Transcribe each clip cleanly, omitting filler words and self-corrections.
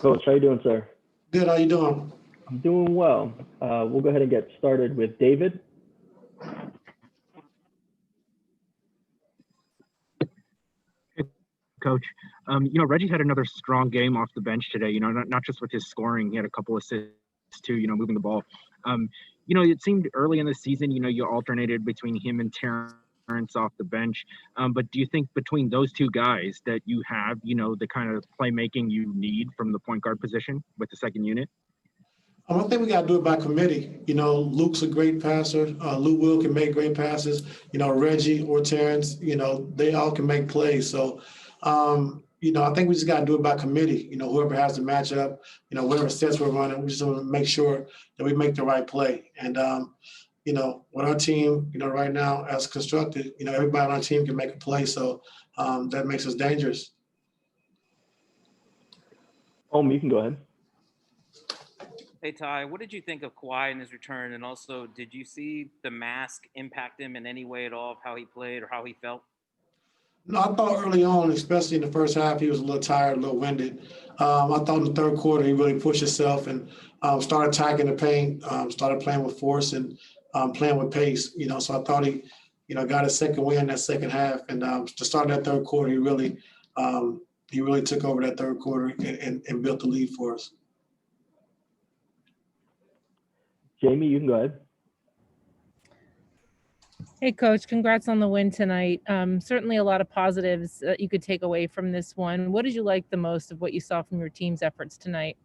Coach, how you doing, sir? Good. How you doing? I'm doing well. We'll go ahead and get started with David. Coach. Reggie had another strong game off the bench today, not just with his scoring. He had a couple assists too, moving the ball. It seemed early in the season, you alternated between him and Terrence off the bench. But do you think between those two guys that you have, the kind of playmaking you need from the point guard position with the second unit? I think we got to do it by committee. Luke's a great passer. Lue can make great passes. Reggie or Terrence, they all can make plays. So, I think we just got to do it by committee. Whoever has the matchup, whatever sets we're running, we just want to make sure that we make the right play. And, with our team, right now as constructed, everybody on our team can make a play. So that makes us dangerous. You can go ahead. Hey, Ty, what did you think of Kawhi in his return? And also, did you see the mask impact him in any way at all of how he played or how he felt? No, I thought early on, especially in the first half, he was a little tired, a little winded. I thought in the third quarter, he really pushed himself and started attacking the paint, started playing with force and playing with pace, So I thought he, got his second win that second half. And to start that third quarter, he really took over that third quarter and built the lead for us. Jamie, you can go ahead. Hey, Coach, congrats on the win tonight. Certainly a lot of positives that you could take away from this one. What did you like the most of what you saw from your team's efforts tonight?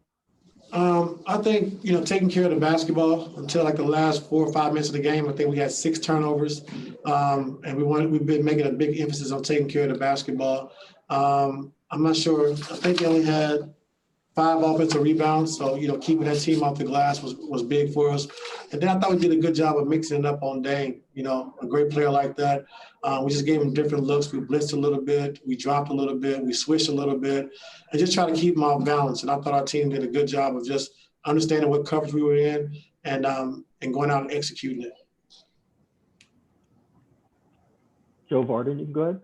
I think, taking care of the basketball until like the last 4 or 5 minutes of the game. I think we had 6 turnovers, and we've been making a big emphasis on taking care of the basketball. I'm not sure. I think they only had 5 offensive rebounds, so keeping that team off the glass was big for us. And then I thought we did a good job of mixing it up on Dame. A great player like that. We just gave him different looks. We blitzed a little bit, we dropped a little bit, we switched a little bit, and just try to keep him off balance. And I thought our team did a good job of just understanding what coverage we were in and going out and executing it. Joe Varden, you can go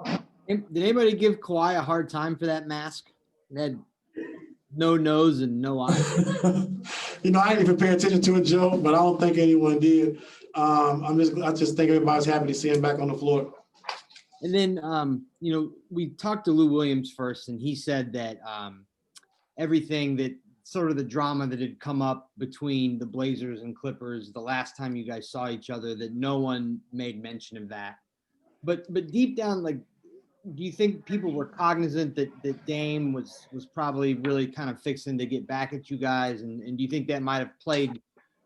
ahead. Did anybody give Kawhi a hard time for that mask? It had no nose and no eyes. I didn't even pay attention to it, Joe, but I don't think anyone did. I just think everybody's happy to see him back on the floor. And then, we talked to Lou Williams first, and he said that everything that sort of the drama that had come up between the Blazers and Clippers the last time you guys saw each other, that no one made mention of that. But deep down, do you think people were cognizant that Dame was probably really kind of fixing to get back at you guys? And do you think that might have played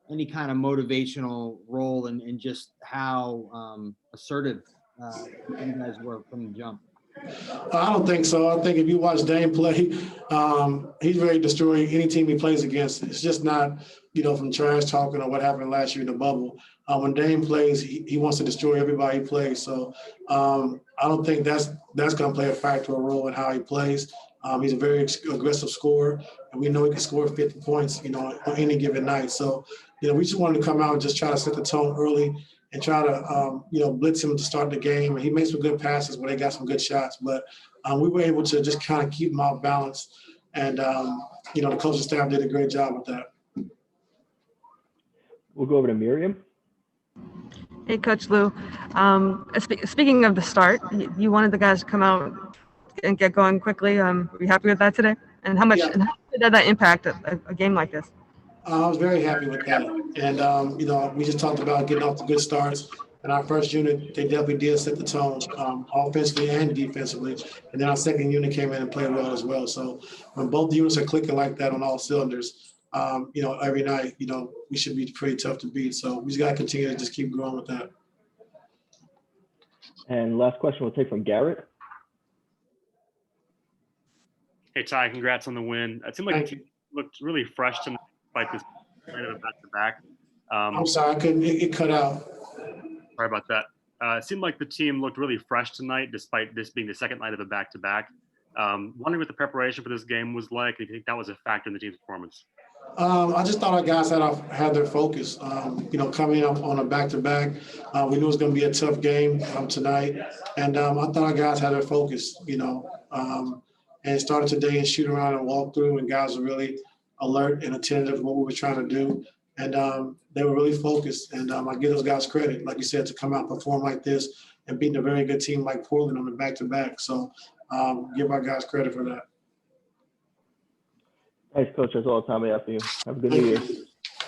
any kind of motivational role in just how assertive you guys were from the jump? I don't think so. I think if you watch Dame play, he's ready to destroy any team he plays against. It's just not, from trash talking or what happened last year in the bubble. When Dame plays, he wants to destroy everybody he plays. So I don't think that's going to play a factor or role in how he plays. He's a very aggressive scorer, and we know he can score 50 points, on any given night. So, we just wanted to come out and just try to set the tone early and try to, blitz him to start the game. And he made some good passes where they got some good shots. But we were able to just kind of keep him off balance. And, the coaching staff did a great job with that. We'll go over to Miriam. Hey, Coach Lue. Speaking of the start, you wanted the guys to come out and get going quickly. Were you happy with that today? And how much and how did that impact a game like this? I was very happy with that. And, we just talked about getting off to good starts. And our first unit, they definitely did set the tone, offensively and defensively. And then our second unit came in and played well as well. So when both units are clicking like that on all cylinders, every night, we should be pretty tough to beat. So we just got to continue to just keep growing with that. And last question we'll take from Garrett. Hey, Ty, congrats on the win. It seemed like the team looked really fresh tonight despite this back-to-back. I'm sorry, it cut out. Sorry about that. It seemed like the team looked really fresh tonight despite this being the second night of a back-to-back. Wondering what the preparation for this game was like. Do you think that was a factor in the team's performance? I just thought our guys had their focus. Coming up on a back-to-back, we knew it was going to be a tough game tonight, and I thought our guys had their focus. and started today and shoot around and walk through, and guys were really alert and attentive to what we were trying to do. And they were really focused. And I give those guys credit, like you said, to come out and perform like this and beating a very good team like Portland on the back-to-back. So give our guys credit for that. Thanks, Coach. That's all the time we have for you. Have a good New Year.